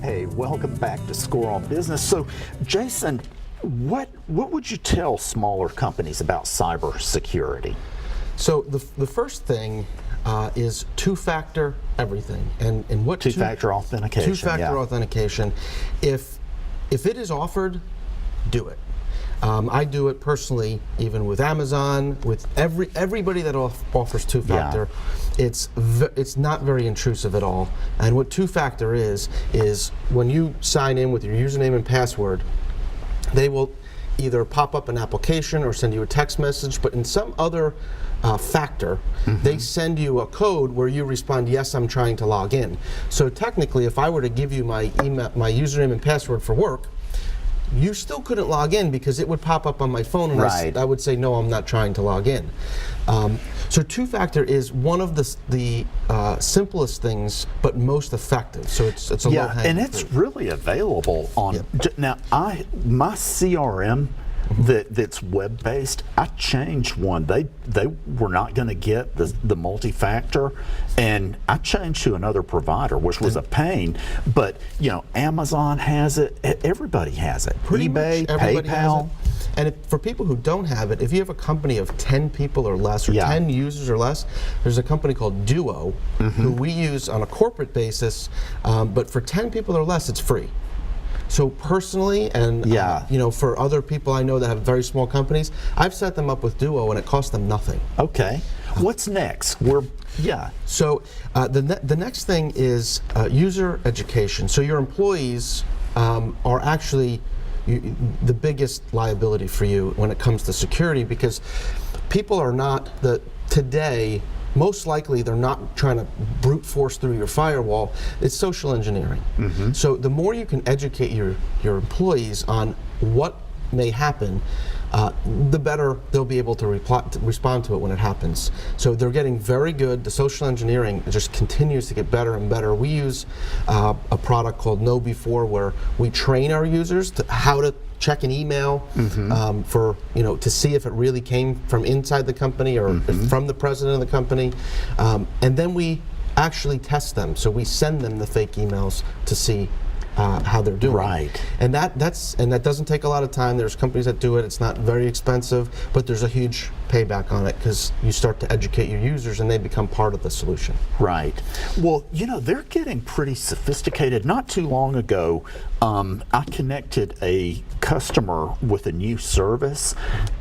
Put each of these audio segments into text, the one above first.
Hey, welcome back to Score on Business. So, Jason, what would you tell smaller companies about cybersecurity? So the first thing is two-factor everything, and what Two-factor authentication. Two-factor authentication. If it is offered, do it. I do it personally, even with Amazon, with everybody that offers two-factor. Yeah. It's not very intrusive at all. And what two-factor is when you sign in with your username and password, they will either pop up an application or send you a text message, but in some other factor, they send you a code where you respond, yes, I'm trying to log in. So technically, if I were to give you my email, my username and password for work, you still couldn't log in because it would pop up on my phone and I would say, no, I'm not trying to log in. So two-factor is one of the simplest things, but most effective. So it's a low-hanging and it's fruit. really available on. Now, my CRM that's web-based, I changed one. They were not going to get the multi-factor, and I changed to another provider, which was a pain. But Amazon has it. Everybody has it. eBay, PayPal. And for people who don't have it, if you have a company of 10 people or less, or 10 users or less, there's a company called Duo, who we use on a corporate basis, but for 10 people or less, it's free. So personally, and for other people I know that have very small companies, I've set them up with Duo, and it costs them nothing. Okay. What's next? So the next thing is user education. So your employees are actually the biggest liability for you when it comes to security, because people are not today. Most likely, they're not trying to brute force through your firewall. It's social engineering. So the more you can educate your employees on what may happen, the better they'll be able to respond to it when it happens. So they're getting very good. The social engineering just continues to get better and better. We use a product called Know Before, where we train our users how to check an email for to see if it really came from inside the company or from the president of the company, and then we actually test them. So we send them the fake emails to see how they're doing. Right. And that doesn't take a lot of time. There's companies that do it. It's not very expensive, but there's a huge payback on it because you start to educate your users and they become part of the solution. Right. Well, they're getting pretty sophisticated. Not too long ago, I connected a customer with a new service,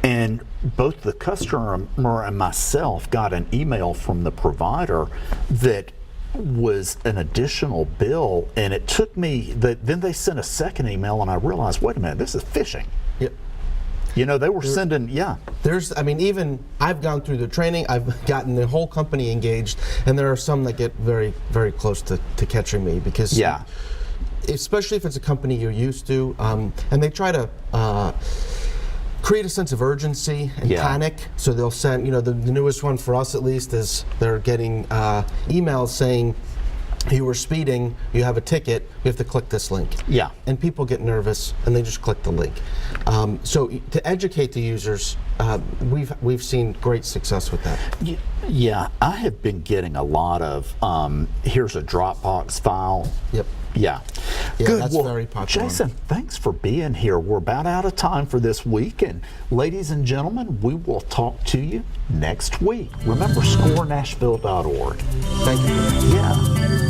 and both the customer and myself got an email from the provider that was an additional bill, and it took me then they sent a second email, and I realized, wait a minute, this is phishing. Yep. They were sending, even I've gone through the training, I've gotten the whole company engaged, and there are some that get very, very close to catching me because, especially if it's a company you're used to, and they try to create a sense of urgency and panic. So they'll send, the newest one for us at least is they're getting emails saying, you were speeding, you have a ticket, you have to click this link. Yeah. And people get nervous and they just click the link. So to educate the users, we've seen great success with that. Yeah, I have been getting a lot of, here's a Dropbox file. Yep. Yeah. Good. That's very popular. Jason, thanks for being here. We're about out of time for this week, and ladies and gentlemen, we will talk to you next week. Remember, scorenashville.org. Thank you. Yeah.